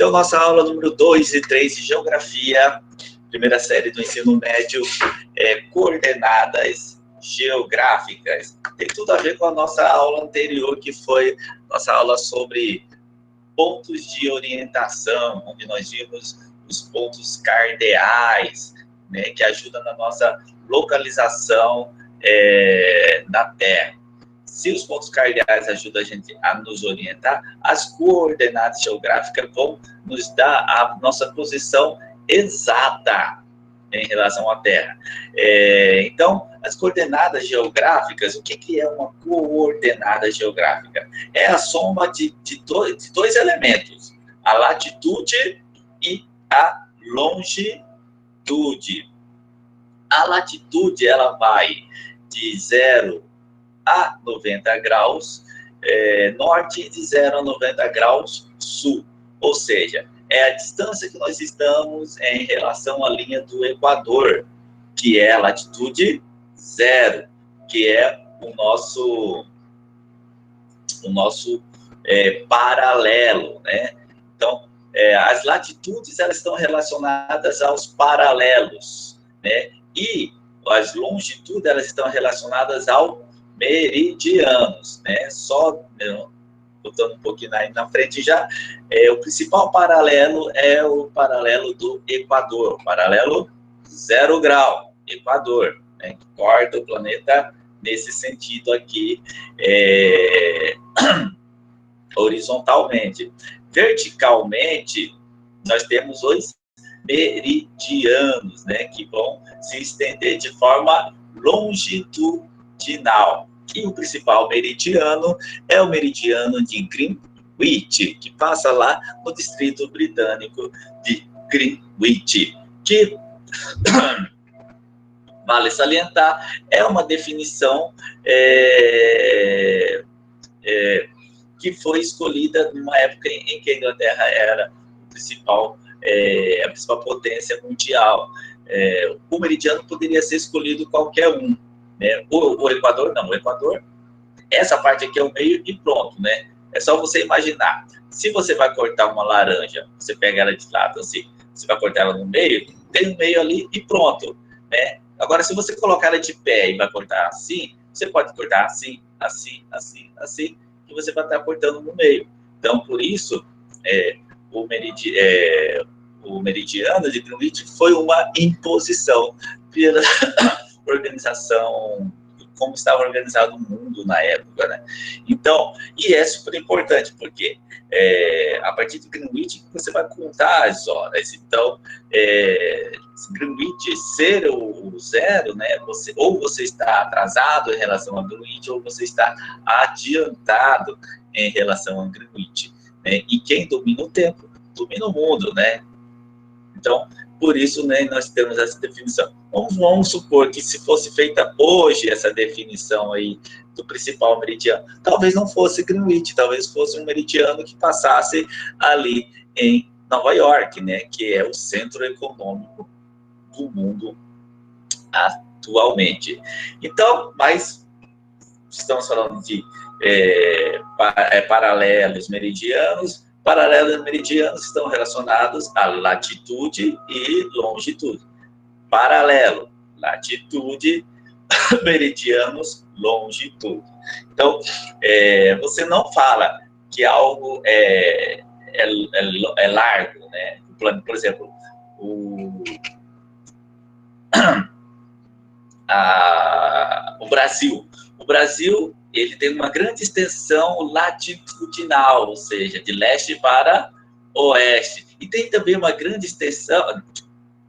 Então, nossa aula número 2 e 3 de Geografia, primeira série do ensino médio, coordenadas geográficas. Tem tudo a ver com a nossa aula anterior, que foi nossa aula sobre pontos de orientação, onde nós vimos os pontos cardeais, né, que ajudam na nossa localização na Terra. Se os pontos cardeais ajudam a gente a nos orientar, as coordenadas geográficas vão nos dar a nossa posição exata em relação à Terra. Então, as coordenadas geográficas, o que é uma coordenada geográfica? É a soma de dois elementos, a latitude e a longitude. A latitude, ela vai de 0 a 90 graus norte, de 0 a 90 graus sul. Ou seja, é a distância que nós estamos em relação à linha do Equador, que é a latitude 0, que é o nosso paralelo, né? Então, as latitudes, elas estão relacionadas aos paralelos, né? E as longitudes, elas estão relacionadas ao meridianos, né? Só botando um pouquinho aí na frente já, o principal paralelo é o paralelo do Equador, paralelo 0 grau, Equador, né? Que corta o planeta nesse sentido aqui, horizontalmente. Verticalmente, nós temos os meridianos, né? Que vão se estender de forma longitudinal. E o principal meridiano é o meridiano de Greenwich, que passa lá no distrito britânico de Greenwich, que, vale salientar, é uma definição que foi escolhida numa época em que a Inglaterra era a principal potência mundial. O meridiano poderia ser escolhido qualquer um, né? O Equador não, o Equador, essa parte aqui é o meio e pronto, né? É só você imaginar, se você vai cortar uma laranja, você pega ela de lado assim, você vai cortar ela no meio, tem um meio ali e pronto, né? Agora, se você colocar ela de pé e vai cortar assim, você pode cortar assim, assim, assim, assim, e você vai estar cortando no meio. Então, por isso, o meridiano de Greenwich foi uma imposição pela organização, como estava organizado o mundo na época, né? Então, e é super importante, porque a partir de Greenwich você vai contar as horas. Então, Greenwich ser o 0, né? Ou você está atrasado em relação a Greenwich, ou você está adiantado em relação a Greenwich, né? E quem domina o tempo, domina o mundo, né? Então, por isso, né, nós temos essa definição. Vamos supor que se fosse feita hoje essa definição aí do principal meridiano, talvez não fosse Greenwich, talvez fosse um meridiano que passasse ali em Nova York, né, que é o centro econômico do mundo atualmente. Então, mas estamos falando de paralelos meridianos. Paralelos meridianos estão relacionados à latitude e longitude. Paralelo, latitude, meridianos, longitude. Então, você não fala que algo é largo, né? Por exemplo, o Brasil. O Brasil, ele tem uma grande extensão latitudinal, ou seja, de leste para oeste. E tem também uma grande extensão,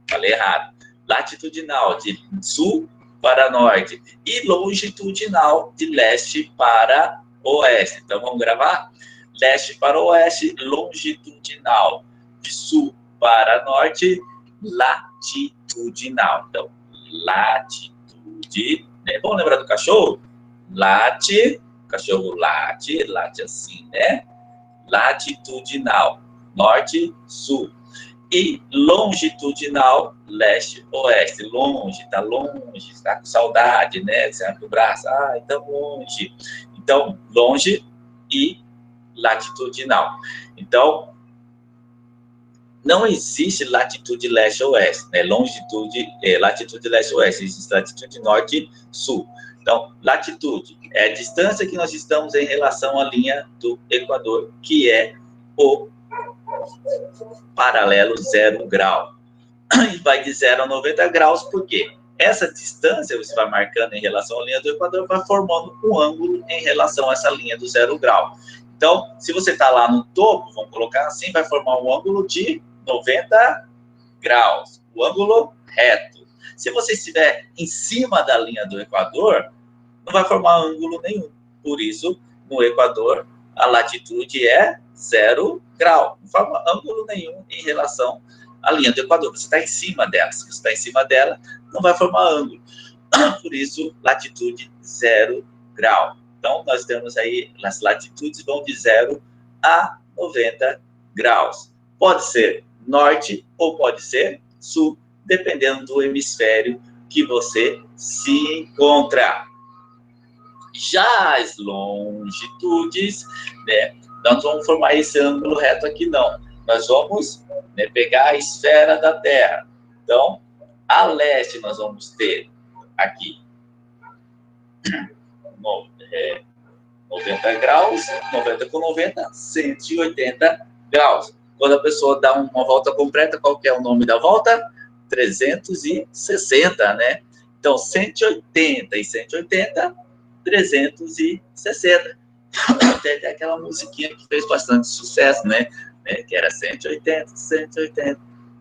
falei errado, latitudinal, de sul para norte. E longitudinal, de leste para oeste. Então, vamos gravar? Leste para oeste, longitudinal. De sul para norte, latitudinal. Então, latitude, né? Vamos lembrar do cachorro? Late, cachorro late assim, né? Latitudinal, norte, sul. E longitudinal, leste, oeste. Longe, tá com saudade, né? Você abre o braço, tá longe. Então, longe e latitudinal. Então, não existe latitude leste-oeste, né? Latitude leste-oeste, existe latitude norte-sul. Então, latitude é a distância que nós estamos em relação à linha do Equador, que é o paralelo 0 grau. E vai de 0 a 90 graus, por quê? Essa distância você vai marcando em relação à linha do Equador, vai formando um ângulo em relação a essa linha do 0 grau. Então, se você está lá no topo, vamos colocar assim, vai formar um ângulo de 90 graus, o ângulo reto. Se você estiver em cima da linha do Equador, não vai formar ângulo nenhum. Por isso, no Equador, a latitude é 0 grau. Não forma ângulo nenhum em relação à linha do Equador. Você está em cima dela. Se você está em cima dela, não vai formar ângulo. Por isso, latitude 0 grau. Então, nós temos aí, as latitudes vão de 0 a 90 graus. Pode ser norte ou pode ser sul, dependendo do hemisfério que você se encontra. Já as longitudes, né, nós não vamos formar esse ângulo reto aqui, não. Nós vamos, né, pegar a esfera da Terra. Então, a leste nós vamos ter aqui 90 graus, 90 com 90, 180 graus. Quando a pessoa dá uma volta completa, qual que é o nome da volta? 360, né? Então, 180 e 180, 360. Tem até aquela musiquinha que fez bastante sucesso, né? Que era 180, 180,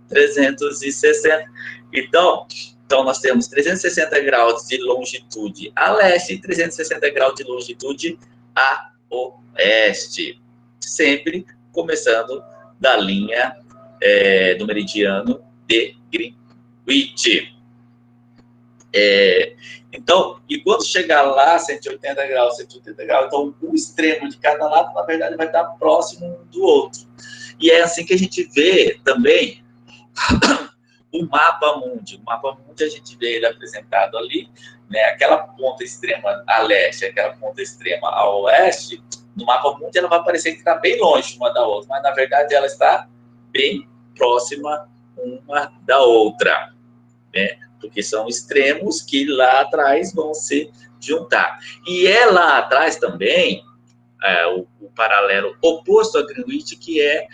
360. Então, nós temos 360 graus de longitude a leste e 360 graus de longitude a oeste. Sempre começando da linha do meridiano de Greenwich. Então, e quando chegar lá, 180 graus, então um extremo de cada lado, na verdade, vai estar próximo um do outro. E é assim que a gente vê também o mapa mundi. O mapa mundi a gente vê ele apresentado ali, né? Aquela ponta extrema a leste, aquela ponta extrema a oeste, no mapa mundi ela vai parecer que está bem longe uma da outra, mas na verdade ela está bem próxima uma da outra, né? Porque são extremos que lá atrás vão se juntar. E é lá atrás também o paralelo oposto a Greenwich, que é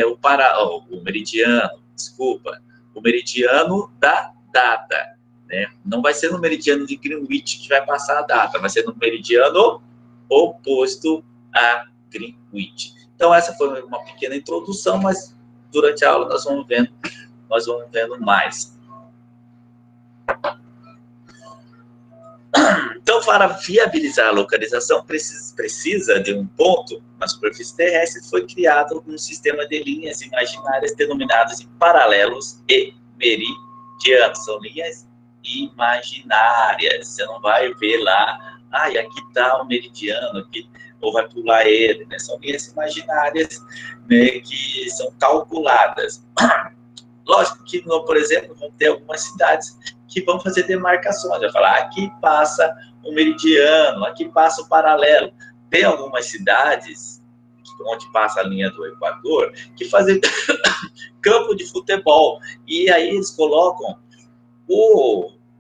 o meridiano, o meridiano da data, né? Não vai ser no meridiano de Greenwich que vai passar a data, vai ser no meridiano oposto a Greenwich. Então, essa foi uma pequena introdução, mas durante a aula nós vamos vendo mais. Então, para viabilizar a localização, precisa de um ponto na superfície terrestre. Foi criado um sistema de linhas imaginárias denominadas de paralelos e meridianos. São linhas imaginárias. Você não vai ver lá, aqui está o meridiano, aqui, ou vai pular ele, né? São linhas imaginárias, né, que são calculadas. Lógico que, por exemplo, vão ter algumas cidades que vão fazer demarcações. Vai falar, aqui passa o meridiano, aqui passa o paralelo. Tem algumas cidades onde passa a linha do Equador que fazem campo de futebol. E aí eles colocam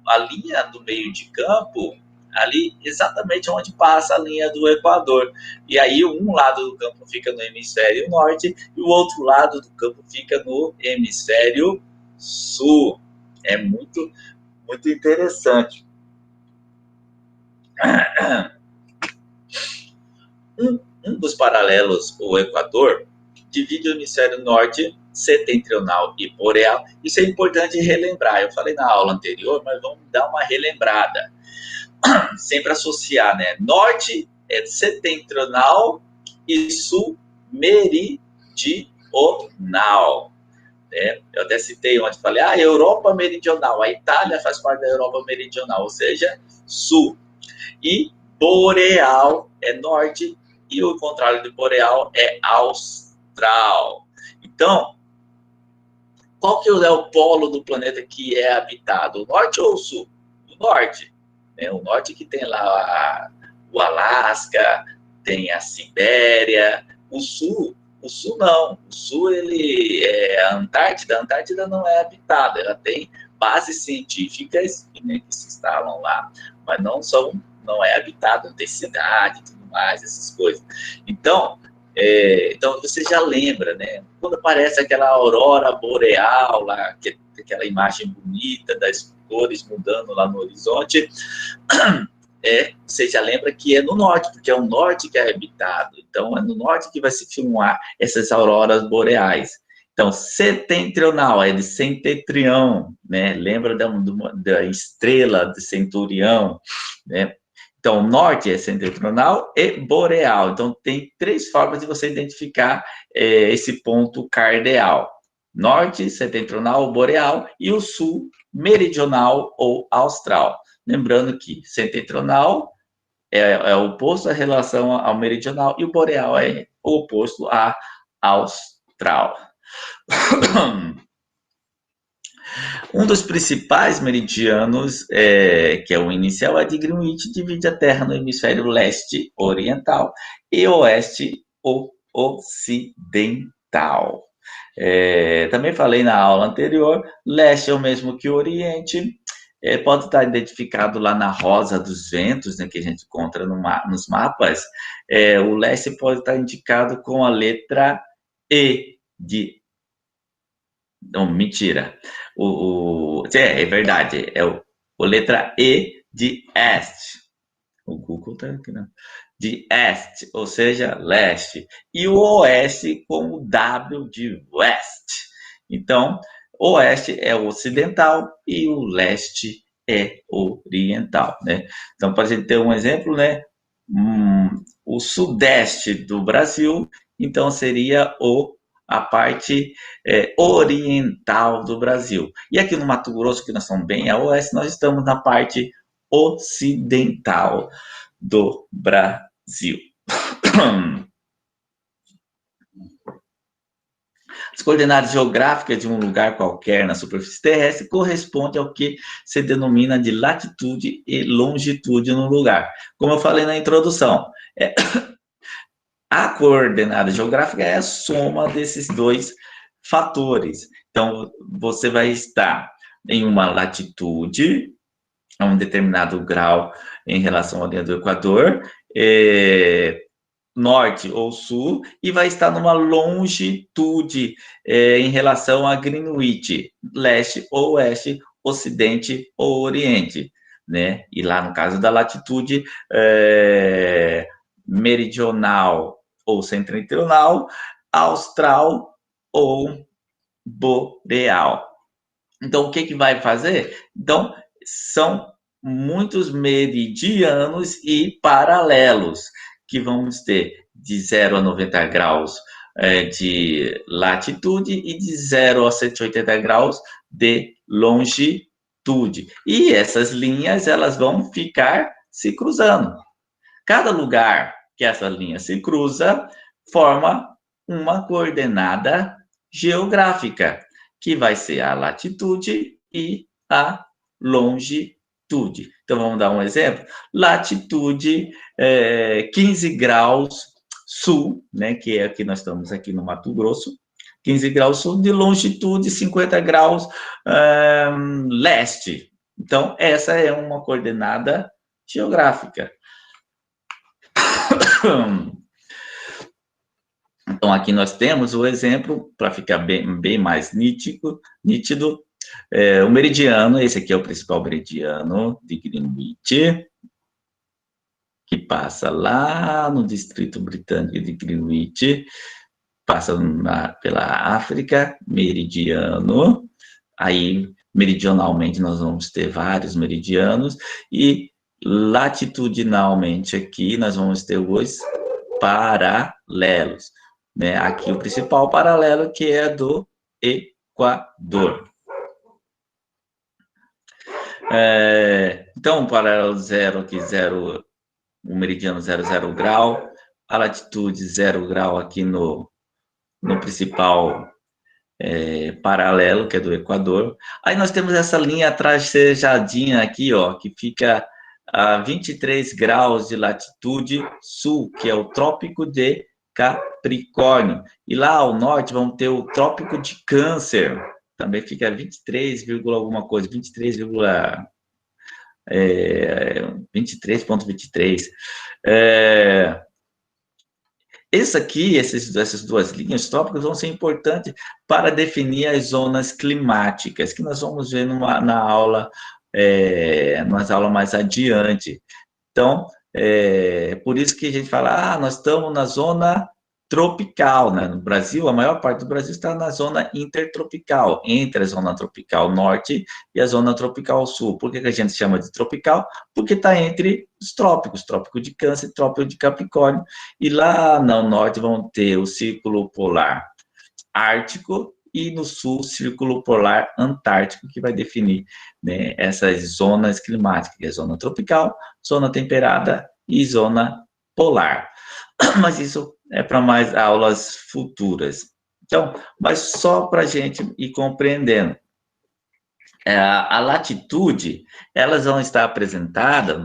a linha do meio de campo ali exatamente onde passa a linha do Equador. E aí um lado do campo fica no hemisfério norte e o outro lado do campo fica no hemisfério sul. É muito, muito interessante. Um dos paralelos ao Equador divide o hemisfério norte, setentrional e boreal. Isso é importante relembrar. Eu falei na aula anterior, mas vamos dar uma relembrada. Sempre associar, né? Norte é setentrional e sul meridional. Né? Eu até citei onde falei, Europa meridional. A Itália faz parte da Europa meridional, ou seja, sul. E boreal é norte e o contrário de boreal é austral. Então, qual que é o polo do planeta que é habitado? O norte ou o sul? O norte. Né? O norte que tem lá o Alasca, tem a Sibéria. O sul O sul não. O sul, ele é a Antártida. A Antártida não é habitada. Ela tem bases científicas, né, que se instalam lá, mas não é habitada, não tem cidade e tudo mais, essas coisas. Então, então você já lembra, né? Quando aparece aquela aurora boreal lá, aquela imagem bonita das cores mudando lá no horizonte, você já lembra que é no norte, porque é o norte que é habitado. Então, é no norte que vai se filmar essas auroras boreais. Então, setentrional é de centetrião, né? Lembra da estrela de centurião, né? Então, norte é setentrional e boreal. Então, tem 3 formas de você identificar esse ponto cardeal. Norte, setentrional, boreal, e o sul, meridional ou austral. Lembrando que setentrional é oposto à relação ao meridional e o boreal é o oposto à austral. Um dos principais meridianos, que é o inicial, é de Greenwich, divide a Terra no hemisfério leste oriental e oeste ocidental. Também falei na aula anterior, leste é o mesmo que o oriente, pode estar identificado lá na rosa dos ventos, né, que a gente encontra nos mapas. O leste pode estar indicado com a letra E de... Não, mentira. É verdade, a letra E de este. O Google está aqui, né? De este, ou seja, leste. E o oeste com o W de west. Então, oeste é o ocidental e o leste é oriental, né? Então, para a gente ter um exemplo, né? O sudeste do Brasil, então seria a parte oriental do Brasil. E aqui no Mato Grosso, que nós estamos bem a oeste, nós estamos na parte ocidental do Brasil. As coordenadas geográficas de um lugar qualquer na superfície terrestre correspondem ao que se denomina de latitude e longitude no lugar. Como eu falei na introdução, a coordenada geográfica é a soma desses 2 fatores. Então, você vai estar em uma latitude, a um determinado grau em relação à linha do Equador, norte ou sul, e vai estar numa longitude em relação a Greenwich, leste ou oeste, ocidente ou oriente, né? E lá no caso da latitude meridional ou setentrional, austral ou boreal. Então, o que vai fazer? Então, são muitos meridianos e paralelos que vamos ter de 0 a 90 graus de latitude e de 0 a 180 graus de longitude. E essas linhas, elas vão ficar se cruzando. Cada lugar que essa linha se cruza forma uma coordenada geográfica, que vai ser a latitude e a longitude. Então, vamos dar um exemplo. Latitude 15 graus sul, né, que é aqui nós estamos aqui no Mato Grosso, 15 graus sul, de longitude 50 graus leste. Então, essa é uma coordenada geográfica. Então, aqui nós temos o exemplo, para ficar bem mais nítido, o meridiano, esse aqui é o principal meridiano de Greenwich, que passa lá no Distrito Britânico de Greenwich, passa pela África, meridiano, aí meridionalmente nós vamos ter vários meridianos, e latitudinalmente aqui nós vamos ter os paralelos, né? Aqui o principal paralelo que é do Equador. Então, o paralelo zero aqui, o meridiano 00 grau, a latitude 0 grau aqui no principal paralelo, que é do Equador. Aí nós temos essa linha tracejadinha aqui, ó, que fica a 23 graus de latitude sul, que é o Trópico de Capricórnio. E lá ao norte vamos ter o Trópico de Câncer, também fica 23, alguma coisa, 23,23. Essas duas linhas trópicas vão ser importantes para definir as zonas climáticas, que nós vamos ver na aula, nas aulas mais adiante. Então, por isso que a gente fala, nós estamos na zona tropical, né? No Brasil, a maior parte do Brasil está na zona intertropical, entre a zona tropical norte e a zona tropical sul. Por que a gente chama de tropical? Porque está entre os trópicos, trópico de Câncer, trópico de Capricórnio, e lá no norte vão ter o círculo polar ártico e no sul, círculo polar antártico, que vai definir, né, essas zonas climáticas, que é zona tropical, zona temperada e zona polar. Mas isso é para mais aulas futuras. Então, mas só para a gente ir compreendendo. A latitude, elas vão estar apresentadas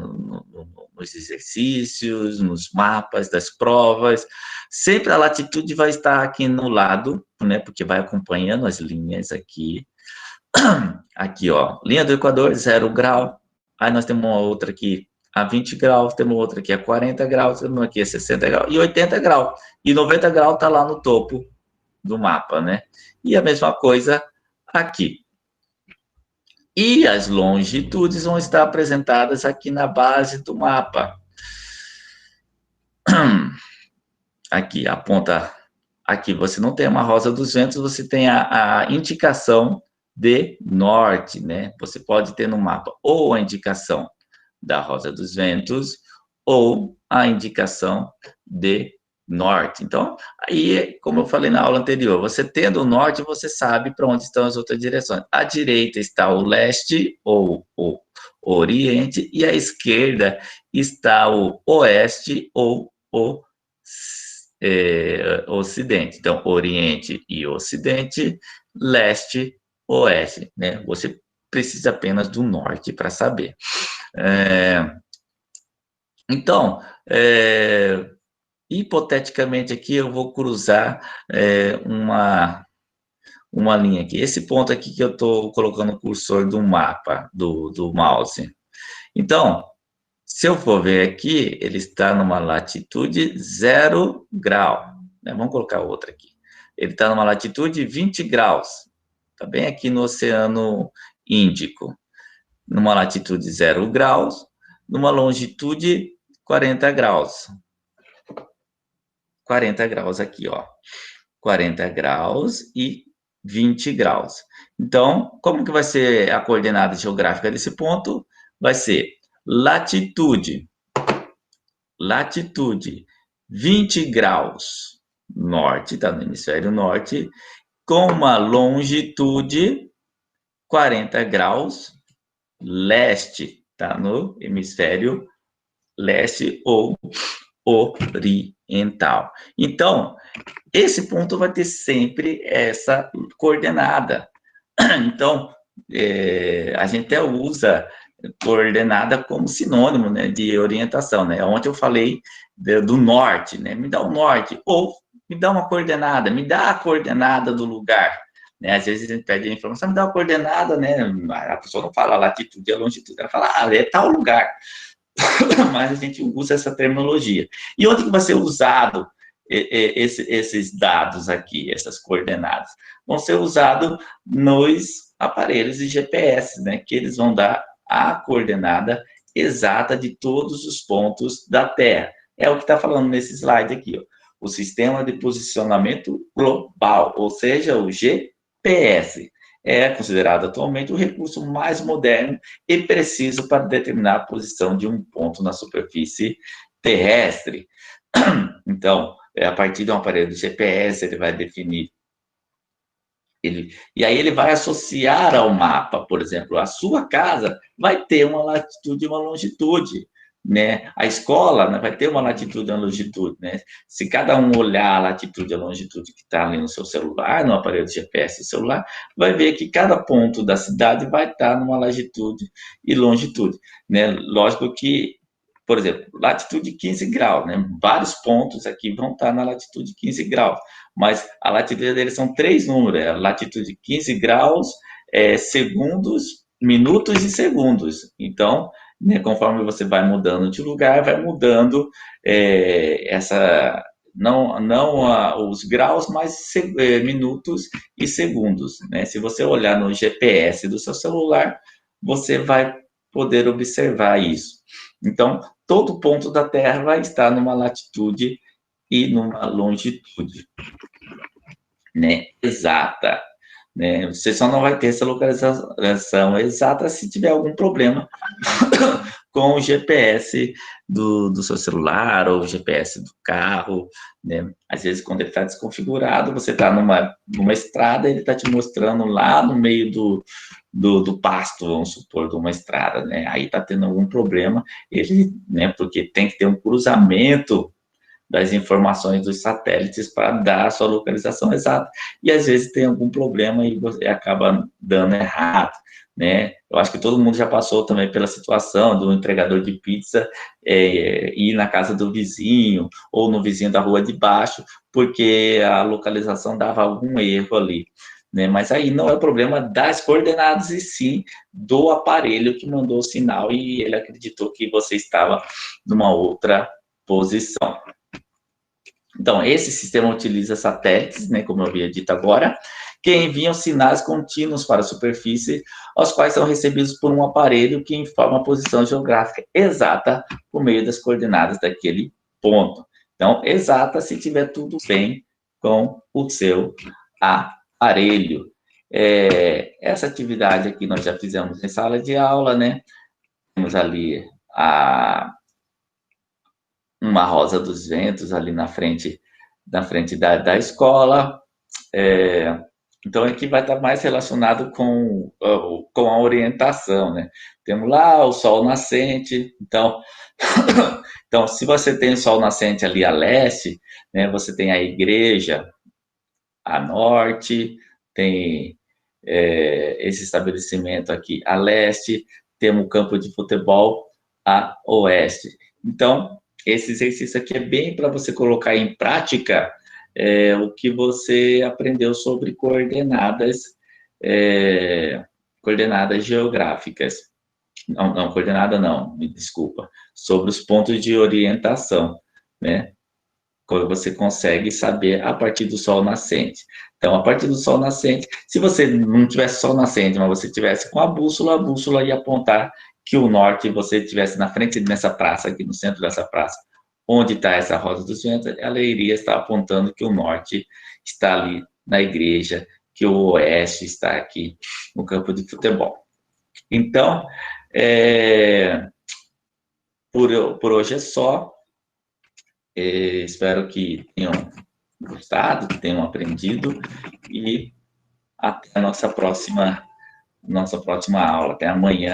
nos exercícios, nos mapas das provas. Sempre a latitude vai estar aqui no lado, né? Porque vai acompanhando as linhas aqui. Aqui, ó, linha do Equador, 0 grau. Aí nós temos uma outra aqui a 20 graus, temos outra aqui a 40 graus, temos aqui a 60 graus e 80 graus. E 90 graus está lá no topo do mapa, né? E a mesma coisa aqui. E as longitudes vão estar apresentadas aqui na base do mapa. Aqui, a ponta. Aqui, você não tem uma rosa dos ventos, você tem a indicação de norte, né? Você pode ter no mapa ou a indicação da rosa dos ventos ou a indicação de norte. Então, aí, como eu falei na aula anterior, você tendo o norte, você sabe para onde estão as outras direções. À direita está o leste ou o oriente e à esquerda está o oeste ou o ocidente. Então, oriente e ocidente, leste, oeste, né? Você precisa apenas do norte para saber. Então, hipoteticamente aqui, eu vou cruzar uma linha aqui. Esse ponto aqui que eu estou colocando o cursor do mapa, do mouse. Então, se eu for ver aqui, ele está numa latitude 0 grau. Né? Vamos colocar outra aqui. Ele está numa latitude 20 graus. Está bem aqui no Oceano Índico. Numa latitude 0 graus, numa longitude 40 graus. 40 graus aqui, ó. 40 graus e 20 graus. Então, como que vai ser a coordenada geográfica desse ponto? Vai ser latitude 20 graus norte, tá no hemisfério norte, com uma longitude 40 graus leste, tá no hemisfério leste ou oriental. Então, esse ponto vai ter sempre essa coordenada. Então, a gente até usa coordenada como sinônimo, né, de orientação, né? Ontem eu falei do norte, né? Me dá o norte, ou me dá uma coordenada, me dá a coordenada do lugar. Né? Às vezes a gente pede a informação, me dá uma coordenada, né? A pessoa não fala a latitude e a longitude, ela fala, é tal lugar. Mas a gente usa essa terminologia. E onde que vai ser usado esses dados aqui, essas coordenadas? Vão ser usados nos aparelhos de GPS, né? Que eles vão dar a coordenada exata de todos os pontos da Terra. É o que está falando nesse slide aqui, ó. O Sistema de Posicionamento Global, ou seja, o GPS. É considerado atualmente o recurso mais moderno e preciso para determinar a posição de um ponto na superfície terrestre. Então, a partir de um aparelho de GPS, ele vai definir. E aí ele vai associar ao mapa, por exemplo, a sua casa vai ter uma latitude e uma longitude. Né? A escola, né, vai ter uma latitude e uma longitude, né? Se cada um olhar a latitude e a longitude que está ali no seu celular, no aparelho de GPS do celular, vai ver que cada ponto da cidade vai estar numa latitude e longitude, né? Lógico que por exemplo, latitude 15 graus, né? Vários pontos aqui vão estar na latitude 15 graus, mas a latitude deles são 3 números, é latitude 15 graus, segundos, minutos e segundos. Então, né, conforme você vai mudando de lugar, vai mudando não os graus, mas minutos e segundos, né? Se você olhar no GPS do seu celular, você vai poder observar isso. Então, todo ponto da Terra vai estar numa latitude e numa longitude, né, exata. Né? Você só não vai ter essa localização exata se tiver algum problema com o GPS do seu celular ou o GPS do carro, né? Às vezes, quando ele está desconfigurado, você está numa estrada, ele está te mostrando lá no meio do pasto, vamos supor, de uma estrada, né? Aí está tendo algum problema, né? Porque tem que ter um cruzamento das informações dos satélites para dar a sua localização exata. E às vezes tem algum problema e você acaba dando errado, né? Eu acho que todo mundo já passou também pela situação do entregador de pizza ir na casa do vizinho ou no vizinho da rua de baixo, porque a localização dava algum erro ali. Né? Mas aí não é problema das coordenadas, e sim do aparelho que mandou o sinal e ele acreditou que você estava numa outra posição. Então, esse sistema utiliza satélites, né, como eu havia dito agora, que enviam sinais contínuos para a superfície, os quais são recebidos por um aparelho que informa a posição geográfica exata por meio das coordenadas daquele ponto. Então, exata se tiver tudo bem com o seu aparelho. Essa atividade aqui nós já fizemos em sala de aula, né? Temos ali uma rosa dos ventos ali na frente da escola. Então, aqui vai estar mais relacionado com a orientação, né? Temos lá o sol nascente, então, se você tem o sol nascente ali a leste, né, você tem a igreja a norte, tem esse estabelecimento aqui a leste, temos o campo de futebol a oeste. Então, esse exercício aqui é bem para você colocar em prática o que você aprendeu sobre coordenadas geográficas. Não, coordenada não, me desculpa. Sobre os pontos de orientação, né? Quando você consegue saber a partir do sol nascente. Então, a partir do sol nascente, se você não tivesse sol nascente, mas você tivesse com a bússola ia apontar que o norte, você estivesse na frente dessa praça, aqui no centro dessa praça, onde está essa rosa dos ventos, ela iria estar apontando que o norte está ali na igreja, que o oeste está aqui no campo de futebol. Então, por hoje é só. Espero que tenham gostado, que tenham aprendido e até a nossa próxima aula. Até amanhã.